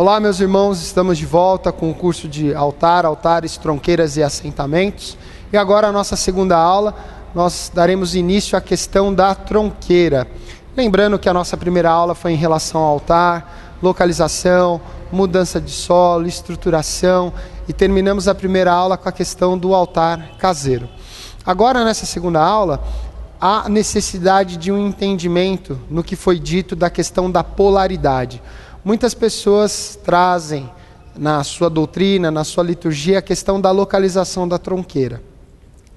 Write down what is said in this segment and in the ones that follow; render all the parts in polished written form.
Olá, meus irmãos, estamos de volta com o curso de altares, tronqueiras e assentamentos. E agora a nossa segunda aula, nós daremos início à questão da tronqueira. Lembrando que a nossa primeira aula foi em relação ao altar, localização, mudança de solo, estruturação, e terminamos a primeira aula com a questão do altar caseiro. Agora, nessa segunda aula, há necessidade de um entendimento no que foi dito da questão da polaridade. Muitas pessoas trazem na sua doutrina, na sua liturgia, a questão da localização da tronqueira.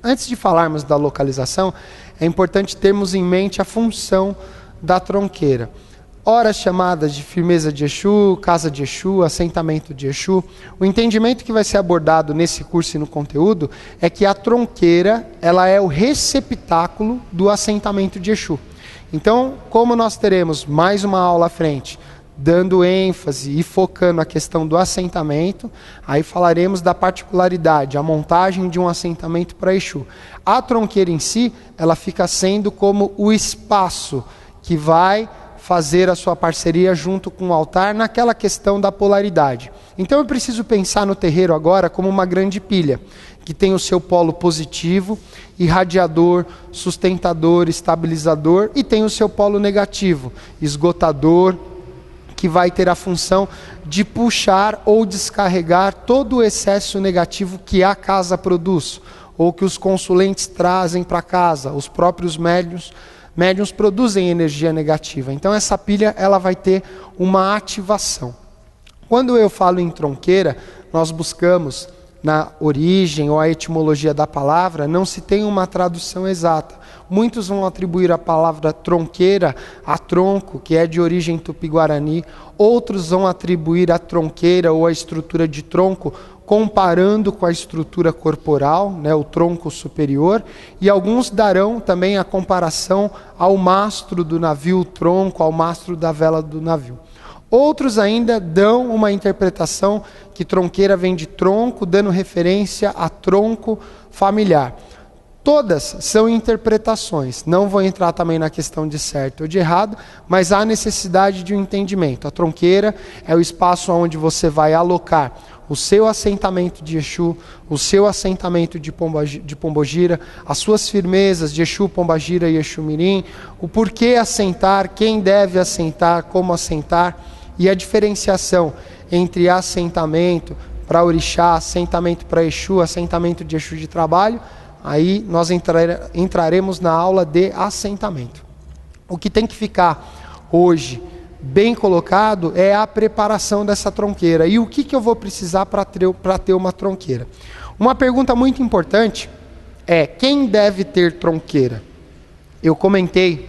Antes de falarmos da localização, é importante termos em mente a função da tronqueira. Horas chamadas de firmeza de Exu, casa de Exu, assentamento de Exu. O entendimento que vai ser abordado nesse curso e no conteúdo é que a tronqueira, ela é o receptáculo do assentamento de Exu. Então, como nós teremos mais uma aula à frente, dando ênfase e focando a questão do assentamento, aí falaremos da particularidade, a montagem de um assentamento para Exu. A tronqueira em si, ela fica sendo como o espaço que vai fazer a sua parceria junto com o altar naquela questão da polaridade. Então eu preciso pensar no terreiro agora como uma grande pilha, que tem o seu polo positivo, irradiador, sustentador, estabilizador, e tem o seu polo negativo, esgotador, que vai ter a função de puxar ou descarregar todo o excesso negativo que a casa produz, ou que os consulentes trazem para casa, os próprios médiuns produzem energia negativa. Então essa pilha, ela vai ter uma ativação. Quando eu falo em tronqueira, nós buscamos na origem ou a etimologia da palavra, não se tem uma tradução exata. Muitos vão atribuir a palavra tronqueira a tronco, que é de origem tupi-guarani. Outros vão atribuir a tronqueira ou a estrutura de tronco comparando com a estrutura corporal, né, o tronco superior. E alguns darão também a comparação ao mastro do navio, o tronco, ao mastro da vela do navio. Outros ainda dão uma interpretação que tronqueira vem de tronco, dando referência a tronco familiar. Todas são interpretações, não vou entrar também na questão de certo ou de errado, mas há necessidade de um entendimento. A tronqueira é o espaço onde você vai alocar o seu assentamento de Exu, o seu assentamento de Pombogira, as suas firmezas de Exu, Pombagira e Exu Mirim, o porquê assentar, quem deve assentar, como assentar, e a diferenciação entre assentamento para orixá, assentamento para Exu, assentamento de Exu de trabalho. Aí nós entraremos na aula de assentamento. O que tem que ficar hoje bem colocado é a preparação dessa tronqueira. E o que eu vou precisar para ter uma tronqueira? Uma pergunta muito importante é: quem deve ter tronqueira? Eu comentei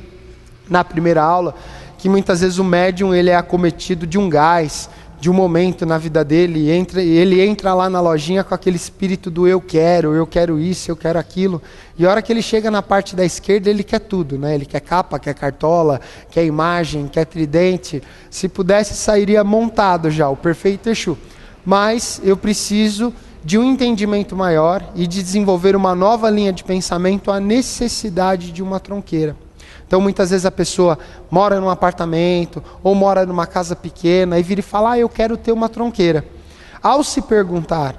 na primeira aula que muitas vezes o médium ele é acometido de um gás, de um momento na vida dele, ele entra lá na lojinha com aquele espírito do eu quero isso, eu quero aquilo, e a hora que ele chega na parte da esquerda, ele quer tudo, né? Ele quer capa, quer cartola, quer imagem, quer tridente. Se pudesse, sairia montado já, o perfeito Exu. Mas eu preciso de um entendimento maior e de desenvolver uma nova linha de pensamento, a necessidade de uma tronqueira. Então muitas vezes a pessoa mora num apartamento ou mora numa casa pequena e vira e fala: eu quero ter uma tronqueira. Ao se perguntar,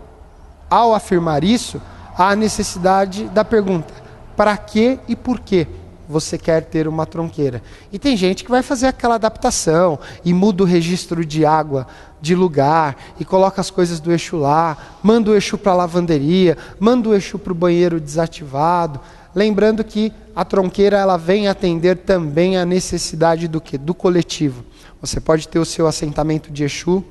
ao afirmar isso, há a necessidade da pergunta: para que e por que você quer ter uma tronqueira? E tem gente que vai fazer aquela adaptação e muda o registro de água de lugar e coloca as coisas do Exu lá, manda o Exu para a lavanderia, manda o Exu para o banheiro desativado. Lembrando que a tronqueira ela vem atender também a necessidade do quê? Do coletivo. Você pode ter o seu assentamento de Exu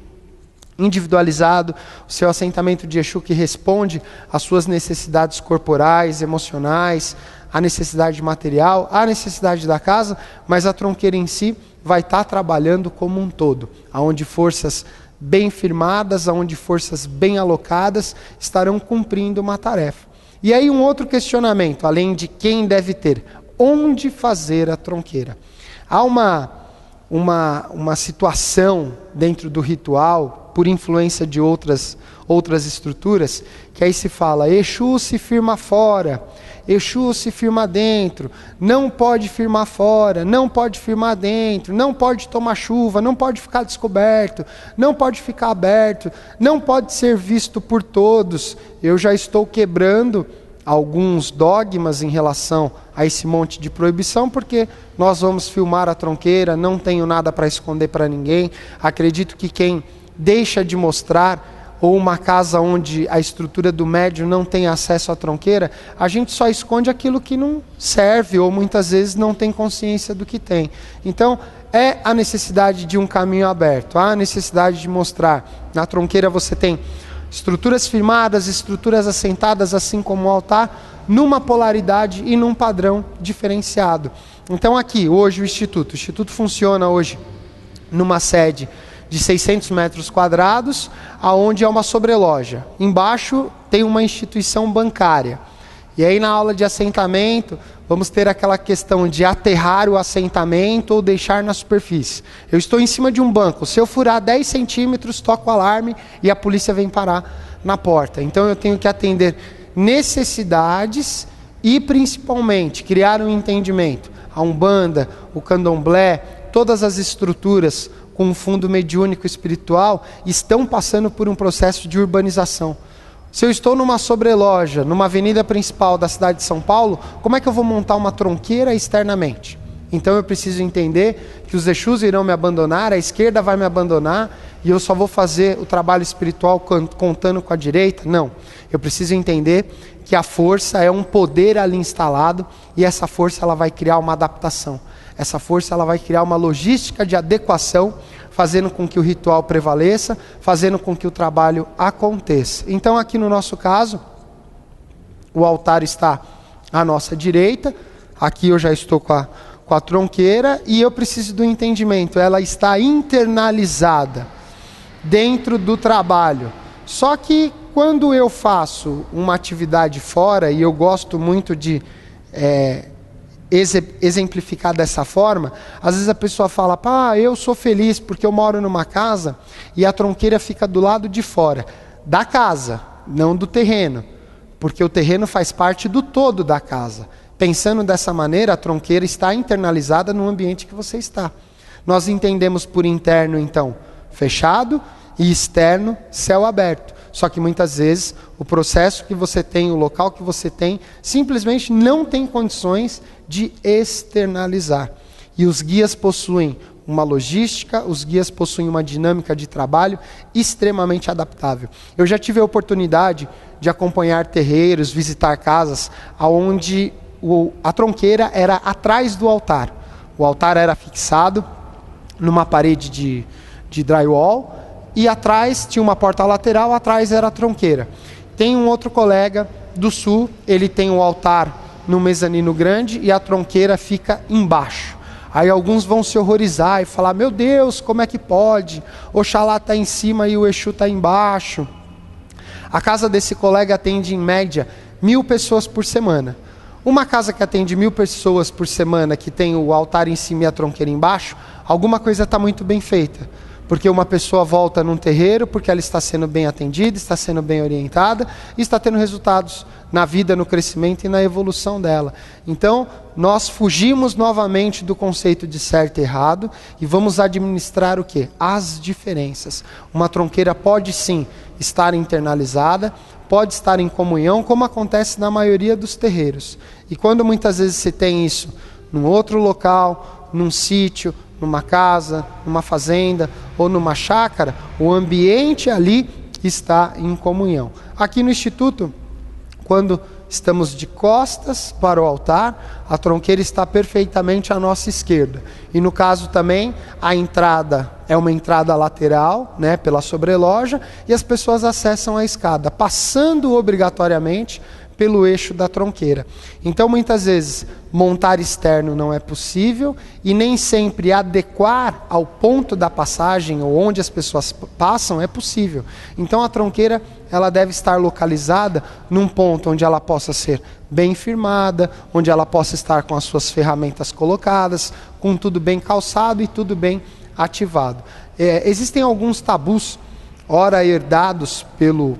individualizado, o seu assentamento de Exu que responde às suas necessidades corporais, emocionais, à necessidade material, à necessidade da casa, mas a tronqueira em si vai estar trabalhando como um todo, onde forças bem firmadas, onde forças bem alocadas estarão cumprindo uma tarefa. E aí um outro questionamento, além de quem deve ter: onde fazer a tronqueira? Há uma situação dentro do ritual, por influência de outras estruturas, que aí se fala, Exu se firma fora, Exu se firma dentro, não pode firmar fora, não pode firmar dentro, não pode tomar chuva, não pode ficar descoberto, não pode ficar aberto, não pode ser visto por todos. Eu já estou quebrando alguns dogmas em relação a esse monte de proibição, porque nós vamos filmar a tronqueira, não tenho nada para esconder para ninguém. Acredito que quem deixa de mostrar, ou uma casa onde a estrutura do médium não tem acesso à tronqueira, a gente só esconde aquilo que não serve, ou muitas vezes não tem consciência do que tem. Então, é a necessidade de um caminho aberto, há a necessidade de mostrar. Na tronqueira você tem estruturas firmadas, estruturas assentadas, assim como o altar, numa polaridade e num padrão diferenciado. Então aqui, hoje o Instituto funciona hoje numa sede de 600 metros quadrados, aonde é uma sobreloja. Embaixo tem uma instituição bancária. E aí na aula de assentamento, vamos ter aquela questão de aterrar o assentamento ou deixar na superfície. Eu estou em cima de um banco, se eu furar 10 centímetros, toco o alarme e a polícia vem parar na porta. Então eu tenho que atender necessidades e principalmente criar um entendimento. A Umbanda, o Candomblé, todas as estruturas com um fundo mediúnico espiritual estão passando por um processo de urbanização. Se eu estou numa sobreloja, numa avenida principal da cidade de São Paulo, como é que eu vou montar uma tronqueira externamente? Então eu preciso entender que os Exus irão me abandonar, a esquerda vai me abandonar e eu só vou fazer o trabalho espiritual contando com a direita? Não. Eu preciso entender que a força é um poder ali instalado e essa força ela vai criar uma adaptação. Essa força ela vai criar uma logística de adequação, fazendo com que o ritual prevaleça, fazendo com que o trabalho aconteça. Então aqui no nosso caso, o altar está à nossa direita, aqui eu já estou com a tronqueira e eu preciso do entendimento, ela está internalizada dentro do trabalho. Só que quando eu faço uma atividade fora, e eu gosto muito de exemplificar dessa forma, às vezes a pessoa fala, eu sou feliz porque eu moro numa casa e a tronqueira fica do lado de fora da casa, não do terreno, porque o terreno faz parte do todo da casa. Pensando dessa maneira, a tronqueira está internalizada no ambiente que você está. Nós entendemos por interno, então, fechado, e externo, céu aberto. Só que muitas vezes o processo que você tem, o local que você tem, simplesmente não tem condições de externalizar. E os guias possuem uma logística, os guias possuem uma dinâmica de trabalho extremamente adaptável. Eu já tive a oportunidade de acompanhar terreiros, visitar casas onde a tronqueira era atrás do altar. O altar era fixado numa parede de drywall, e atrás tinha uma porta lateral, atrás era a tronqueira. Tem um outro colega do sul, ele tem o altar no mezanino grande e a tronqueira fica embaixo. Aí alguns vão se horrorizar e falar, meu Deus, como é que pode? Oxalá está em cima e o Exu está embaixo. A casa desse colega atende em média 1.000 pessoas por semana. Uma casa que atende 1.000 pessoas por semana, que tem o altar em cima e a tronqueira embaixo, alguma coisa está muito bem feita. Porque uma pessoa volta num terreiro porque ela está sendo bem atendida, está sendo bem orientada e está tendo resultados na vida, no crescimento e na evolução dela. Então, nós fugimos novamente do conceito de certo e errado e vamos administrar o quê? As diferenças. Uma tronqueira pode sim estar internalizada, pode estar em comunhão, como acontece na maioria dos terreiros. E quando muitas vezes se tem isso num outro local, num sítio, numa casa, numa fazenda ou numa chácara, o ambiente ali está em comunhão. Aqui no Instituto, quando estamos de costas para o altar, a tronqueira está perfeitamente à nossa esquerda. E no caso também, a entrada é uma entrada lateral, pela sobreloja, e as pessoas acessam a escada, passando obrigatoriamente pelo eixo da tronqueira. Então, muitas vezes, montar externo não é possível e nem sempre adequar ao ponto da passagem ou onde as pessoas passam é possível. Então, a tronqueira ela deve estar localizada num ponto onde ela possa ser bem firmada, onde ela possa estar com as suas ferramentas colocadas, com tudo bem calçado e tudo bem ativado. Existem alguns tabus ora herdados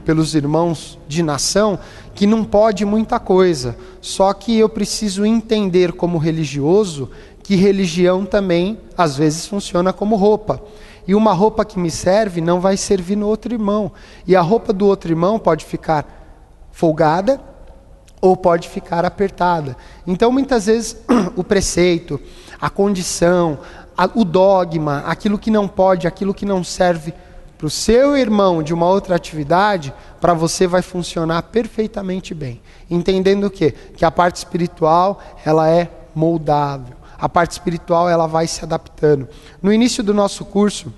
pelos irmãos de nação, que não pode muita coisa. Só que eu preciso entender como religioso que religião também às vezes funciona como roupa. E uma roupa que me serve não vai servir no outro irmão. E a roupa do outro irmão pode ficar folgada ou pode ficar apertada. Então muitas vezes o preceito, a condição, o dogma, aquilo que não pode, aquilo que não serve para o seu irmão de uma outra atividade, para você vai funcionar perfeitamente bem. Entendendo o quê? Que a parte espiritual ela é moldável. A parte espiritual ela vai se adaptando. No início do nosso curso,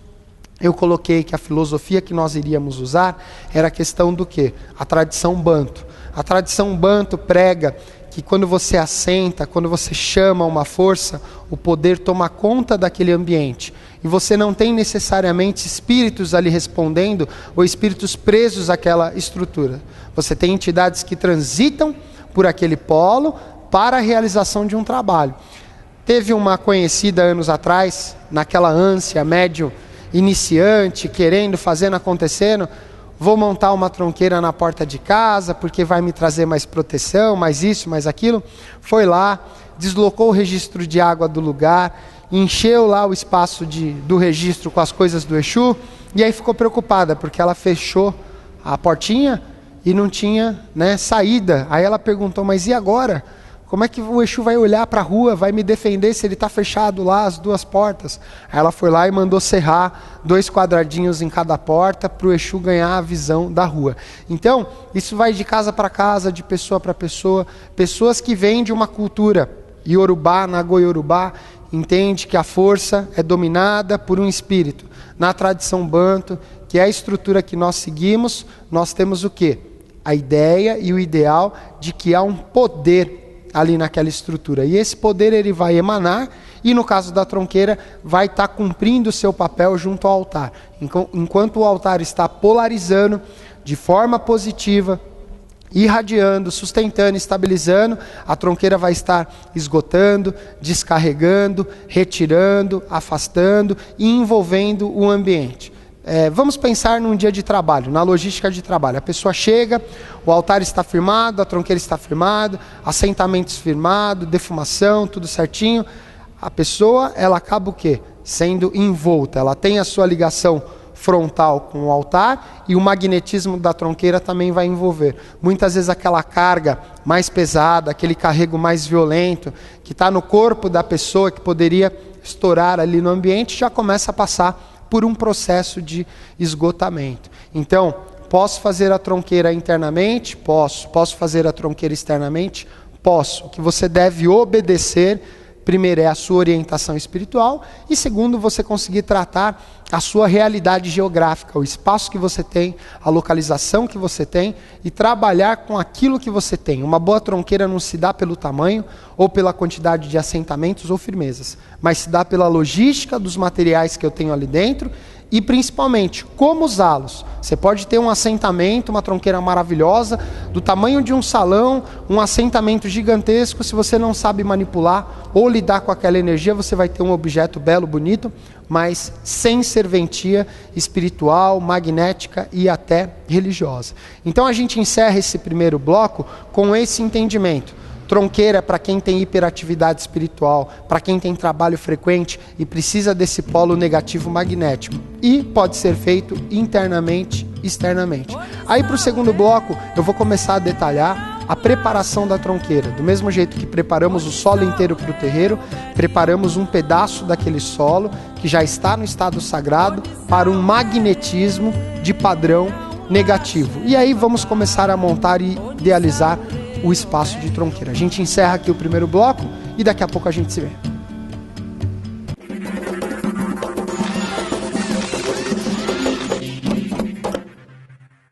eu coloquei que a filosofia que nós iríamos usar era a questão do quê? A tradição banto. A tradição banto prega que quando você assenta, quando você chama uma força, o poder toma conta daquele ambiente. E você não tem necessariamente espíritos ali respondendo ou espíritos presos àquela estrutura. Você tem entidades que transitam por aquele polo para a realização de um trabalho. Teve uma conhecida anos atrás, naquela ânsia, médium iniciante, querendo, fazendo, acontecendo, vou montar uma tronqueira na porta de casa, porque vai me trazer mais proteção, mais isso, mais aquilo. Foi lá, deslocou o registro de água do lugar, encheu lá o espaço do registro com as coisas do Exu, e aí ficou preocupada, porque ela fechou a portinha e não tinha, saída. Aí ela perguntou, mas e agora? Como é que o Exu vai olhar para a rua, vai me defender se ele está fechado lá, as duas portas? Aí ela foi lá e mandou serrar 2 quadradinhos em cada porta para o Exu ganhar a visão da rua. Então, isso vai de casa para casa, de pessoa para pessoa. Pessoas que vêm de uma cultura iorubá, nago-iorubá, entende que a força é dominada por um espírito. Na tradição banto, que é a estrutura que nós seguimos, nós temos o quê? A ideia e o ideal de que há um poder ali naquela estrutura. E esse poder ele vai emanar e no caso da tronqueira vai estar cumprindo o seu papel junto ao altar. Enquanto o altar está polarizando de forma positiva, irradiando, sustentando, estabilizando, a tronqueira vai estar esgotando, descarregando, retirando, afastando e envolvendo o ambiente. Vamos pensar num dia de trabalho, na logística de trabalho. A pessoa chega, o altar está firmado, a tronqueira está firmada, assentamentos firmados, defumação, tudo certinho. A pessoa, ela acaba o quê? Sendo envolta. Ela tem a sua ligação frontal com o altar e o magnetismo da tronqueira também vai envolver. Muitas vezes aquela carga mais pesada, aquele carrego mais violento, que está no corpo da pessoa, que poderia estourar ali no ambiente, já começa a passar por um processo de esgotamento. Então, posso fazer a tronqueira internamente? Posso fazer a tronqueira externamente? Posso. O que você deve obedecer, primeiro, é a sua orientação espiritual, e segundo, você conseguir tratar a sua realidade geográfica, o espaço que você tem, a localização que você tem, e trabalhar com aquilo que você tem. Uma boa tronqueira não se dá pelo tamanho, ou pela quantidade de assentamentos ou firmezas, mas se dá pela logística dos materiais que eu tenho ali dentro, e principalmente, como usá-los. Você pode ter um assentamento, uma tronqueira maravilhosa, do tamanho de um salão, um assentamento gigantesco, se você não sabe manipular ou lidar com aquela energia, você vai ter um objeto belo, bonito, mas sem serventia espiritual, magnética e até religiosa. Então a gente encerra esse primeiro bloco com esse entendimento. Tronqueira para quem tem hiperatividade espiritual, para quem tem trabalho frequente e precisa desse polo negativo magnético. E pode ser feito internamente, externamente. Aí para o segundo bloco eu vou começar a detalhar a preparação da tronqueira. Do mesmo jeito que preparamos o solo inteiro para o terreiro, preparamos um pedaço daquele solo que já está no estado sagrado para um magnetismo de padrão negativo. E aí vamos começar a montar e idealizar o espaço de tronqueira. A gente encerra aqui o primeiro bloco e daqui a pouco a gente se vê.